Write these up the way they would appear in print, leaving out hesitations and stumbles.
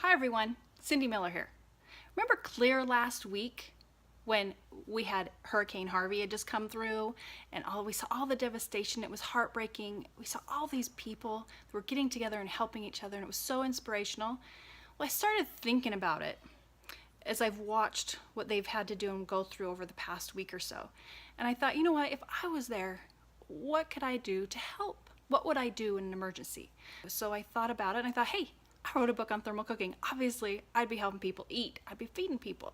Hi everyone, Cindy Miller here. Remember clear last week when we had Hurricane Harvey had just come through and we saw all the devastation. It was heartbreaking. We saw all these people that were getting together and helping each other, and it was so inspirational. Well, I started thinking about it as I've watched what they've had to do and go through over the past week or so. And I thought, you know what, if I was there, what could I do to help? What would I do in an emergency? So I thought about it and I thought, hey, I wrote a book on thermal cooking. Obviously, I'd be helping people eat. I'd be feeding people.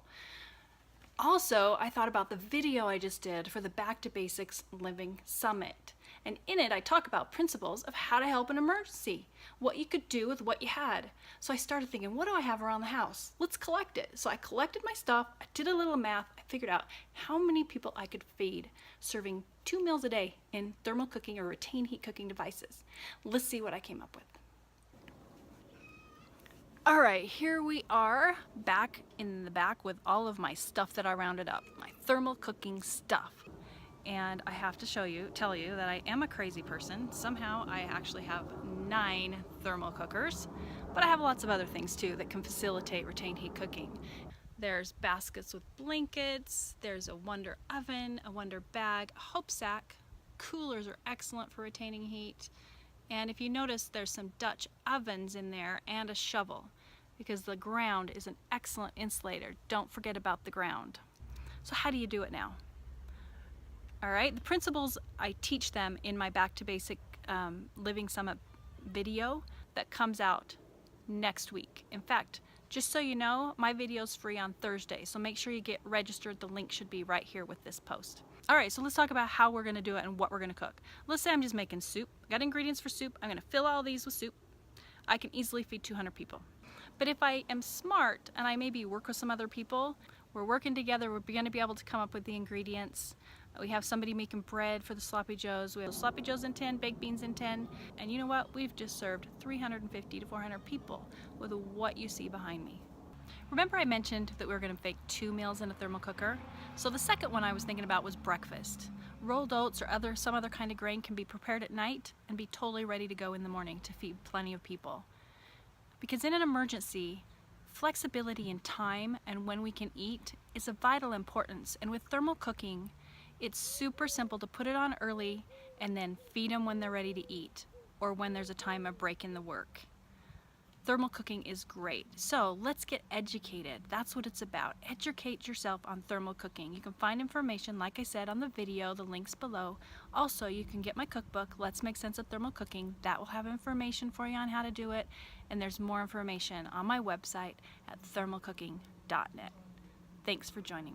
Also, I thought about the video I just did for the Back to Basics Living Summit. And in it, I talk about principles of how to help an emergency, what you could do with what you had. So I started thinking, what do I have around the house? Let's collect it. So I collected my stuff, I did a little math, I figured out how many people I could feed serving 2 meals a day in thermal cooking or retain heat cooking devices. Let's see what I came up with. All right, here we are back in the back with all of my stuff that I rounded up, my thermal cooking stuff. And I have to tell you that I am a crazy person. Somehow I actually have 9 thermal cookers, but I have lots of other things too that can facilitate retained heat cooking. There's baskets with blankets, there's a Wonder oven, a Wonder bag, a HopeSaC. Coolers are excellent for retaining heat. And if you notice, there's some Dutch ovens in there and a shovel, because the ground is an excellent insulator. Don't forget about the ground. So how do you do it now? All right, the principles, I teach them in my Back to Basic Living Summit video that comes out next week. In fact, just so you know, my video is free on Thursday, so make sure you get registered. The link should be right here with this post. All right, so let's talk about how we're gonna do it and what we're gonna cook. Let's say I'm just making soup. I got ingredients for soup. I'm gonna fill all these with soup. I can easily feed 200 people. But if I am smart and I maybe work with some other people, we're working together, we're gonna be able to come up with the ingredients. We have somebody making bread for the sloppy joes. We have sloppy joes in 10, baked beans in 10. And you know what? We've just served 350 to 400 people with what you see behind me. Remember I mentioned that we were going to bake 2 meals in a thermal cooker? So the second one I was thinking about was breakfast. Rolled oats or some other kind of grain can be prepared at night and be totally ready to go in the morning to feed plenty of people. Because in an emergency, flexibility in time and when we can eat is of vital importance. And with thermal cooking, it's super simple to put it on early and then feed them when they're ready to eat or when there's a time of break in the work. Thermal cooking is great. So let's get educated. That's what it's about. Educate yourself on thermal cooking. You can find information, like I said, on the video, the links below. Also, you can get my cookbook, Let's Make Sense of Thermal Cooking. That will have information for you on how to do it. And there's more information on my website at thermalcooking.net. Thanks for joining me.